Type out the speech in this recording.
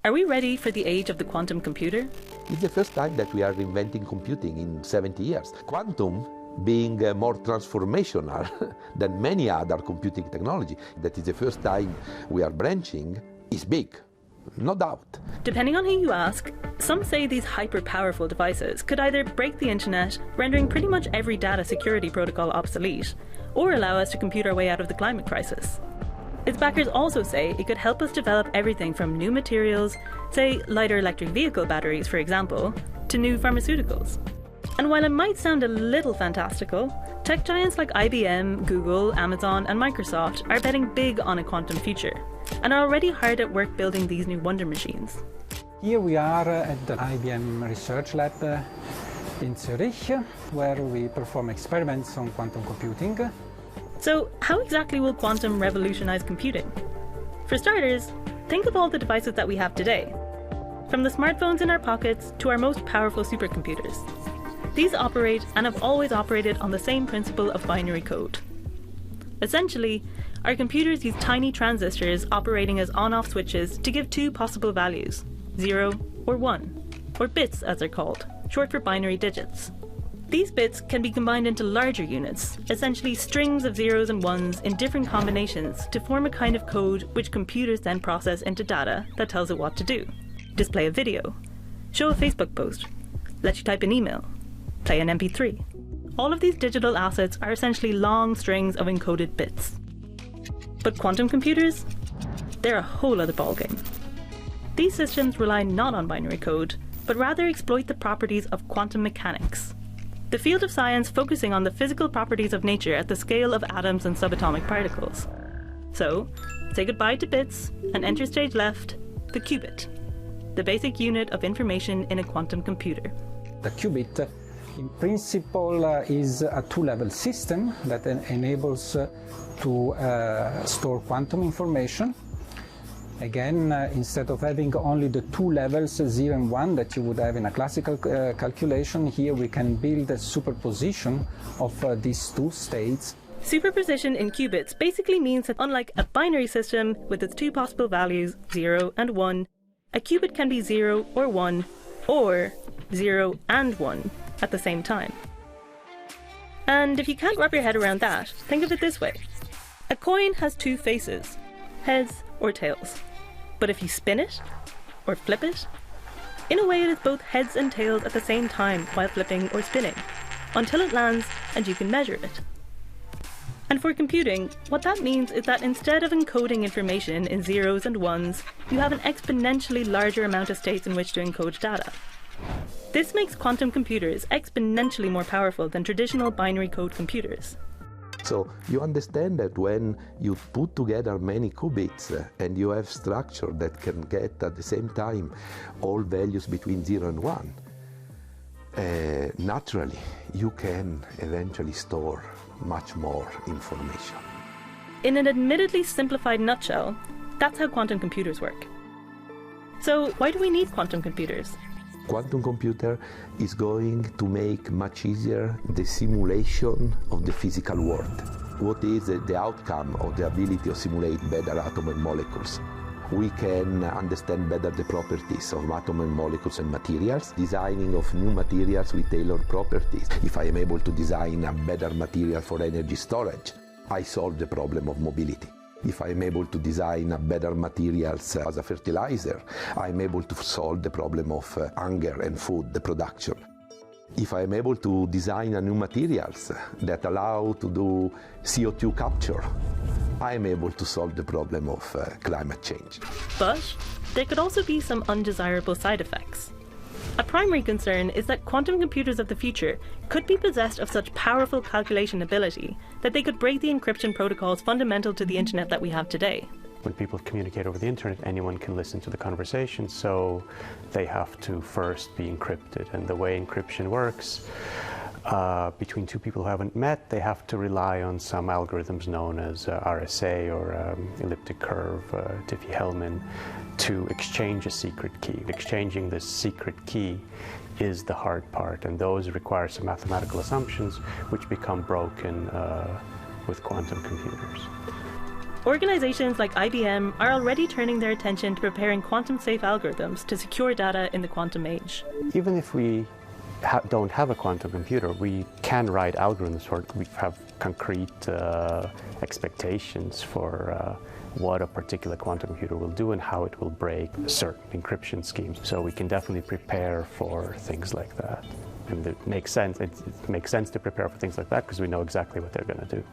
Are we ready for the age of the quantum computer? It's the first time that we are inventing computing in 70 years. Quantum being more transformational than many other computing technology. That is the first time we are branching, is big, no doubt. Depending on who you ask, some say these hyper-powerful devices could either break the internet, rendering pretty much every data security protocol obsolete, or allow us to compute our way out of the climate crisis. Its backers also say it could help us develop everything from new materials, say lighter electric vehicle batteries for example, to new pharmaceuticals. And while it might sound a little fantastical, tech giants like IBM, Google, Amazon and Microsoft are betting big on a quantum future, and are already hard at work building these new wonder machines. Here we are at the IBM Research Lab in Zurich, where we perform experiments on quantum computing. So how exactly will quantum revolutionize computing? For starters, think of all the devices that we have today. From the smartphones in our pockets to our most powerful supercomputers. These operate and have always operated on the same principle of binary code. Essentially, our computers use tiny transistors operating as on-off switches to give two possible values, 0 or 1, or bits as they're called, short for binary digits. These bits can be combined into larger units, essentially strings of zeros and ones in different combinations to form a kind of code which computers then process into data that tells it what to do. Display a video, show a Facebook post, let you type an email, play an MP3. All of these digital assets are essentially long strings of encoded bits. But quantum computers? They're a whole other ballgame. These systems rely not on binary code, but rather exploit the properties of quantum mechanics. The field of science focusing on the physical properties of nature at the scale of atoms and subatomic particles. So, say goodbye to bits and enter stage left, the qubit, the basic unit of information in a quantum computer. The qubit, in principle, is a two-level system that enables to store quantum information. Again, instead of having only the two levels, 0 and 1, that you would have in a classical calculation, here we can build a superposition of these two states. Superposition in qubits basically means that unlike a binary system with its two possible values, 0 and 1, a qubit can be 0 or 1, or 0 and 1 at the same time. And if you can't wrap your head around that, think of it this way. A coin has two faces, heads or tails. But if you spin it, or flip it, in a way it is both heads and tails at the same time while flipping or spinning, until it lands and you can measure it. And for computing, what that means is that instead of encoding information in zeros and ones, you have an exponentially larger amount of states in which to encode data. This makes quantum computers exponentially more powerful than traditional binary code computers. So you understand that when you put together many qubits and you have structure that can get at the same time all values between 0 and 1, naturally you can eventually store much more information. In an admittedly simplified nutshell, that's how quantum computers work. So why do we need quantum computers? Quantum computer is going to make much easier the simulation of the physical world. What is the outcome of the ability to simulate better atoms and molecules? We can understand better the properties of atoms and molecules and materials, designing of new materials with tailored properties. If I am able to design a better material for energy storage, I solve the problem of mobility. If I'm able to design a better materials as a fertilizer, I'm able to solve the problem of hunger and food, the production. If I'm able to design a new materials that allow to do CO2 capture, I'm able to solve the problem of climate change. But there could also be some undesirable side effects. A primary concern is that quantum computers of the future could be possessed of such powerful calculation ability that they could break the encryption protocols fundamental to the internet that we have today. When people communicate over the internet, anyone can listen to the conversation, so they have to first be encrypted. And the way encryption works, between two people who haven't met, they have to rely on some algorithms known as RSA or elliptic curve, Diffie-Hellman, to exchange a secret key. Exchanging this secret key is the hard part, and those require some mathematical assumptions which become broken with quantum computers. Organizations like IBM are already turning their attention to preparing quantum-safe algorithms to secure data in the quantum age. Even if we don't have a quantum computer, we can write algorithms for it. We have concrete expectations for what a particular quantum computer will do and how it will break certain encryption schemes. So we can definitely prepare for things like that. And it makes sense. It makes sense to prepare for things like that because we know exactly what they're going to do.